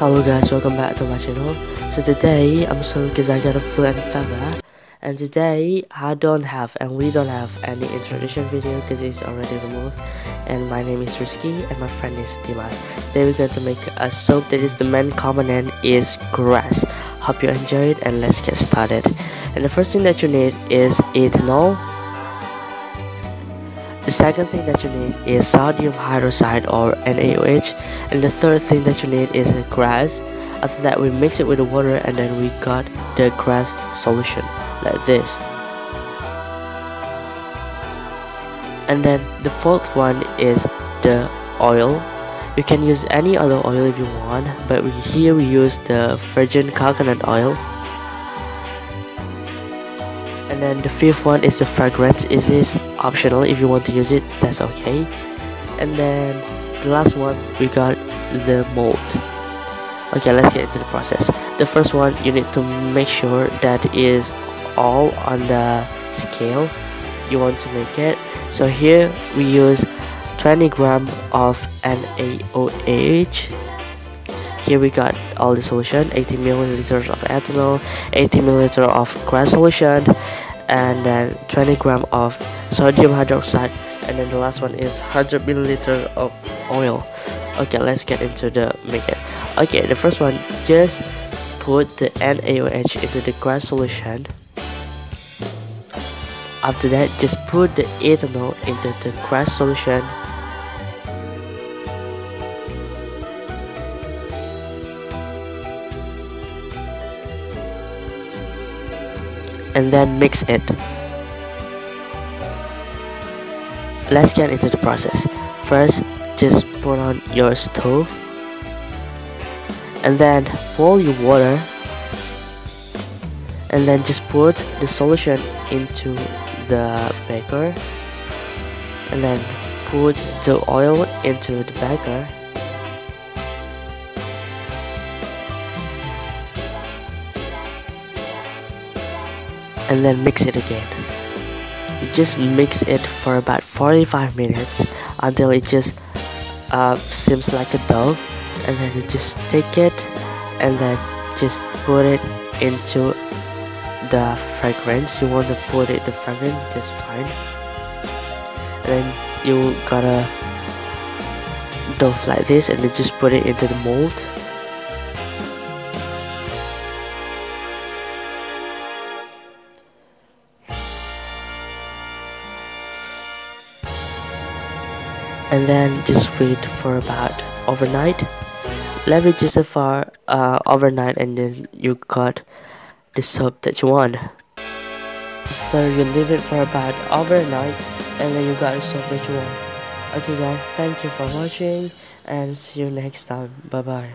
Hello guys, welcome back to my channel. So today I'm sorry because I got a flu and fever, and today we don't have any introduction video because it's already removed. And my name is Rizky and my friend is Dimas. Today we're going to make a soap that is the main component is grass. Hope you enjoy it and let's get started. And the first thing that you need is ethanol. The second thing that you need is sodium hydroxide or NaOH, and the third thing that you need is grass. After that we mix it with the water and then we got the grass solution like this. And then the fourth one is the oil. You can use any other oil if you want, but here we use the virgin coconut oil. And then the fifth one is the fragrance. It is optional. If you want to use it, that's okay. And then the last one we got the mold. Okay, let's get into the process. The first one, you need to make sure that is all on the scale you want to make it. So here we use 20 gram of NaOH. Here we got all the solution, 80 milliliters of ethanol, 80 milliliters of grass solution, and then 20 gram of sodium hydroxide, and then the last one is 100 milliliters of oil. Okay, let's get into the make it. Okay, the first one, just put the NaOH into the grass solution. After that, just put the ethanol into the grass solution. And then mix it. Let's get into the process. First, just put on your stove and then boil your water, and then just put the solution into the beaker, and then put the oil into the beaker. And then mix it again. You just mix it for about 45 minutes until it just seems like a dough, and then you just take it and then just put it into the fragrance. You want to put it the fragrance, just fine. And then you gotta dough like this, and then just put it into the mold. And then just wait for about overnight. Let it just for overnight, and then you got the soap that you want. So you leave it for about overnight, and then you got the soap that you want. Okay guys, thank you for watching and see you next time. Bye bye.